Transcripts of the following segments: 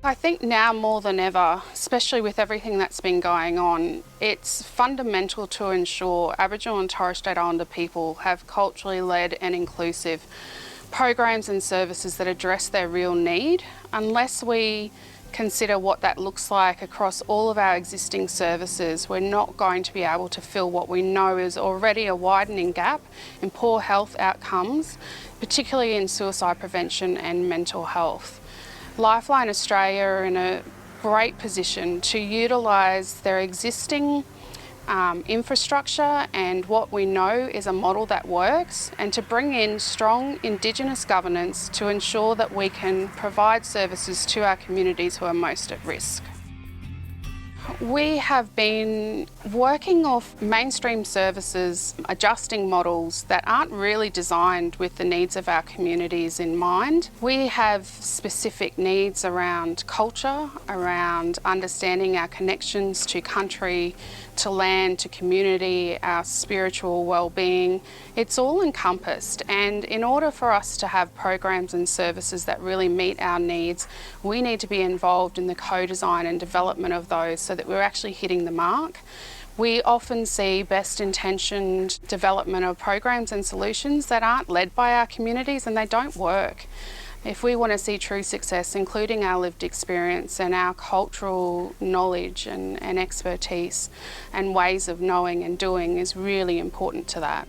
I think now more than ever, especially with everything that's been going on, it's fundamental to ensure Aboriginal and Torres Strait Islander people have culturally led and inclusive programs and services that address their real need. Unless we consider what that looks like across all of our existing services, we're not going to be able to fill what we know is already a widening gap in poor health outcomes, particularly in suicide prevention and mental health. Lifeline Australia are in a great position to utilise their existing infrastructure and what we know is a model that works, and to bring in strong Indigenous governance to ensure that we can provide services to our communities who are most at risk. We have been working off mainstream services, adjusting models that aren't really designed with the needs of our communities in mind. We have specific needs around culture, around understanding our connections to country, to land, to community, our spiritual well-being. It's all encompassed, and in order for us to have programs and services that really meet our needs, we need to be involved in the co-design and development of those so that we're actually hitting the mark. We often see best intentioned development of programs and solutions that aren't led by our communities, and they don't work. If we want to see true success, including our lived experience and our cultural knowledge and expertise and ways of knowing and doing is really important to that.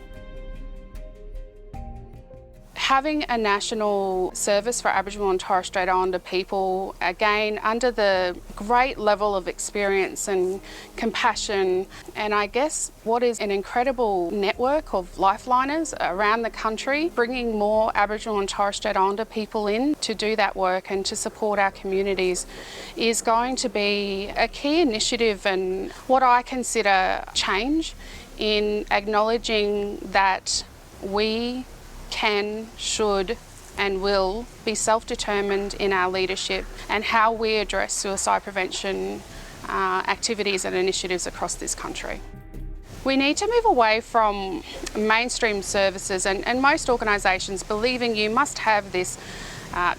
Having a national service for Aboriginal and Torres Strait Islander people, again, under the great level of experience and compassion, and I guess what is an incredible network of lifeliners around the country, bringing more Aboriginal and Torres Strait Islander people in to do that work and to support our communities is going to be a key initiative and what I consider change in acknowledging that we can, should and will be self-determined in our leadership and how we address suicide prevention activities and initiatives across this country. We need to move away from mainstream services and most organisations believing you must have this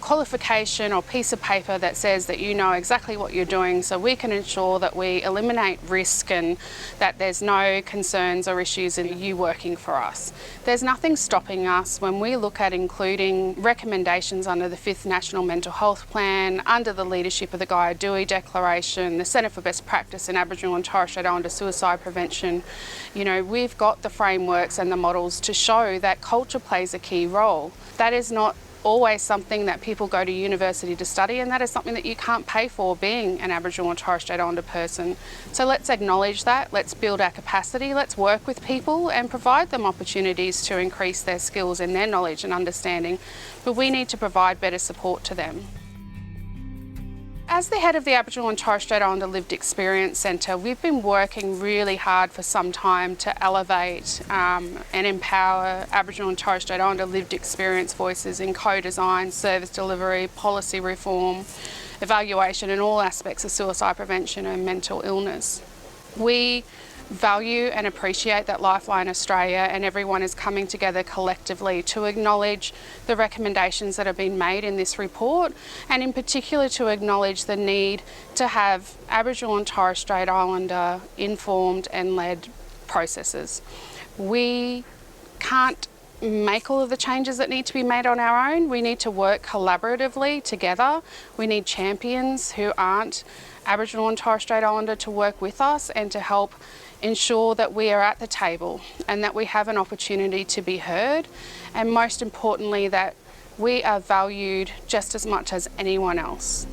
qualification or piece of paper that says that you know exactly what you're doing, so we can ensure that we eliminate risk and that there's no concerns or issues in you working for us. There's nothing stopping us when we look at including recommendations under the 5th National Mental Health Plan, under the leadership of the Guy Dewey Declaration, the Centre for Best Practice in Aboriginal and Torres Strait Islander Suicide Prevention. You know, we've got the frameworks and the models to show that culture plays a key role. That is not always something that people go to university to study, and that is something that you can't pay for being an Aboriginal and Torres Strait Islander person. So let's acknowledge that, let's build our capacity, let's work with people and provide them opportunities to increase their skills and their knowledge and understanding, but we need to provide better support to them. As the head of the Aboriginal and Torres Strait Islander Lived Experience Centre, we've been working really hard for some time to elevate and empower Aboriginal and Torres Strait Islander lived experience voices in co-design, service delivery, policy reform, evaluation and all aspects of suicide prevention and mental illness. We value and appreciate that Lifeline Australia and everyone is coming together collectively to acknowledge the recommendations that have been made in this report, and in particular to acknowledge the need to have Aboriginal and Torres Strait Islander informed and led processes. We can't make all of the changes that need to be made on our own. We need to work collaboratively together. We need champions who aren't Aboriginal and Torres Strait Islander to work with us and to help ensure that we are at the table and that we have an opportunity to be heard, and most importantly that we are valued just as much as anyone else.